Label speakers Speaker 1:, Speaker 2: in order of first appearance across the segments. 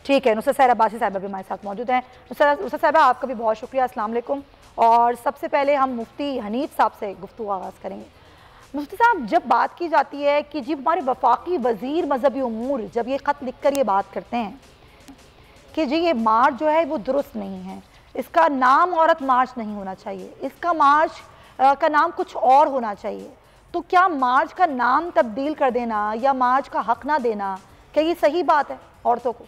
Speaker 1: ٹھیک ہے، نصرت سحر عباسی صاحبہ بھی ہمارے ساتھ موجود ہیں۔ نصرت صاحبہ آپ کا بھی بہت شکریہ، السلام علیکم۔ اور سب سے پہلے ہم مفتی حنیف صاحب سے گفتگو آغاز کریں گے۔ مفتی صاحب، جب بات کی جاتی ہے کہ جب ہمارے وفاقی وزیر مذہبی امور جب یہ خط لکھ کر یہ بات کرتے ہیں کہ جی یہ مارچ جو ہے وہ درست نہیں ہے، اس کا نام عورت مارچ نہیں ہونا چاہیے، اس کا مارچ کا نام کچھ اور ہونا چاہیے، تو کیا مارچ کا نام تبدیل کر دینا یا مارچ کا حق نہ دینا، کیا یہ صحیح بات ہے عورتوں کو؟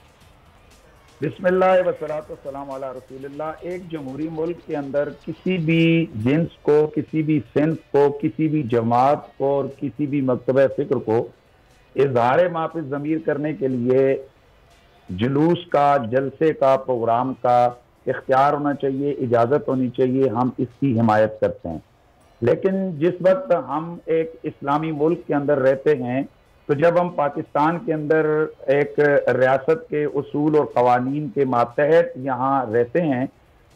Speaker 2: بسم اللہ والصلاۃ والسلام علی رسول اللہ۔ ایک جمہوری ملک کے اندر کسی بھی جنس کو، کسی بھی صنف کو، کسی بھی جماعت کو اور کسی بھی مکتبہ فکر کو اظہار ما فی الضمیر کرنے کے لیے جلوس کا، جلسے کا، پروگرام کا اختیار ہونا چاہیے، اجازت ہونی چاہیے، ہم اس کی حمایت کرتے ہیں۔ لیکن جس وقت ہم ایک اسلامی ملک کے اندر رہتے ہیں، تو جب ہم پاکستان کے اندر ایک ریاست کے اصول اور قوانین کے ماتحت یہاں رہتے ہیں،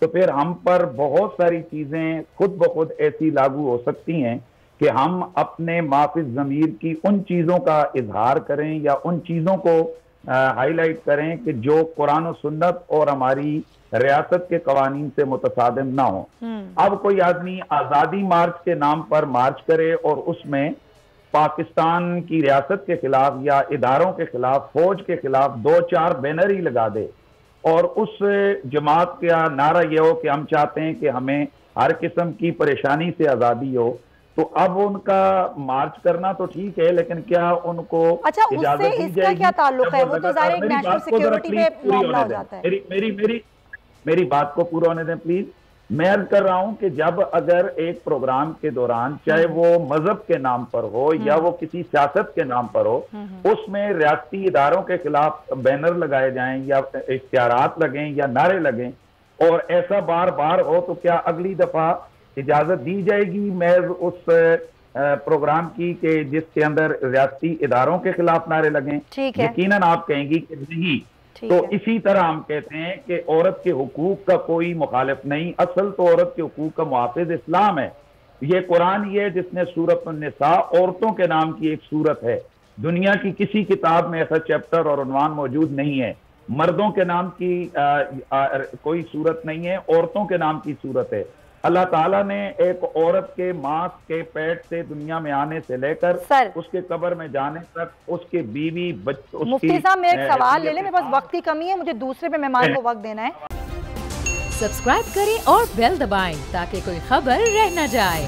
Speaker 2: تو پھر ہم پر بہت ساری چیزیں خود بخود ایسی لاگو ہو سکتی ہیں کہ ہم اپنے ما فی الضمیر کی ان چیزوں کا اظہار کریں یا ان چیزوں کو ہائی لائٹ کریں کہ جو قرآن و سنت اور ہماری ریاست کے قوانین سے متصادم نہ ہوں۔ اب کوئی آدمی آزادی مارچ کے نام پر مارچ کرے اور اس میں پاکستان کی ریاست کے خلاف یا اداروں کے خلاف، فوج کے خلاف 2-4 بینر ہی لگا دے، اور اس جماعت کا نعرہ یہ ہو کہ ہم چاہتے ہیں کہ ہمیں ہر قسم کی پریشانی سے آزادی ہو، تو اب ان کا مارچ کرنا تو ٹھیک ہے، لیکن کیا ان کو اجازت دی جائے گی؟
Speaker 1: اس کا کیا تعلق ہے؟ وہ تو ظاہر ایک نیشنل سیکیورٹی پہ معاملہ ہو جاتا ہے۔
Speaker 2: میری بات کو پورا ہونے دیں پلیز۔ میں عرض کر رہا ہوں کہ جب اگر ایک پروگرام کے دوران، چاہے وہ مذہب کے نام پر ہو یا وہ کسی سیاست کے نام پر ہو، اس میں ریاستی اداروں کے خلاف بینر لگائے جائیں یا اشتہارات لگیں یا نعرے لگیں، اور ایسا بار بار ہو، تو کیا اگلی دفعہ اجازت دی جائے گی محض اس پروگرام کی کہ جس کے اندر ریاستی اداروں کے خلاف نعرے لگیں؟ یقیناً آپ کہیں گی کہ نہیں۔ تو اسی طرح ہم کہتے ہیں کہ عورت کے حقوق کا کوئی مخالف نہیں، اصل تو عورت کے حقوق کا محافظ اسلام ہے۔ یہ قرآن ہی ہے جس نے سورۃ النساء عورتوں کے نام کی ایک سورت ہے، دنیا کی کسی کتاب میں ایسا چیپٹر اور عنوان موجود نہیں ہے۔ مردوں کے نام کی کوئی سورت نہیں ہے، عورتوں کے نام کی سورت ہے۔ اللہ تعالیٰ نے ایک عورت کے ماں کے پیٹ سے دنیا میں آنے سے لے کر اس کے قبر میں جانے تک، اس کے بیوی بچوں،
Speaker 1: مفتی صاحب میں ایک سوال لے لیں، میرے پاس وقت کی کمی ہے، مجھے دوسرے پہ مہمان کو وقت دینا ہے۔
Speaker 3: سبسکرائب کریں اور بیل دبائیں تاکہ کوئی خبر رہ نہ جائے۔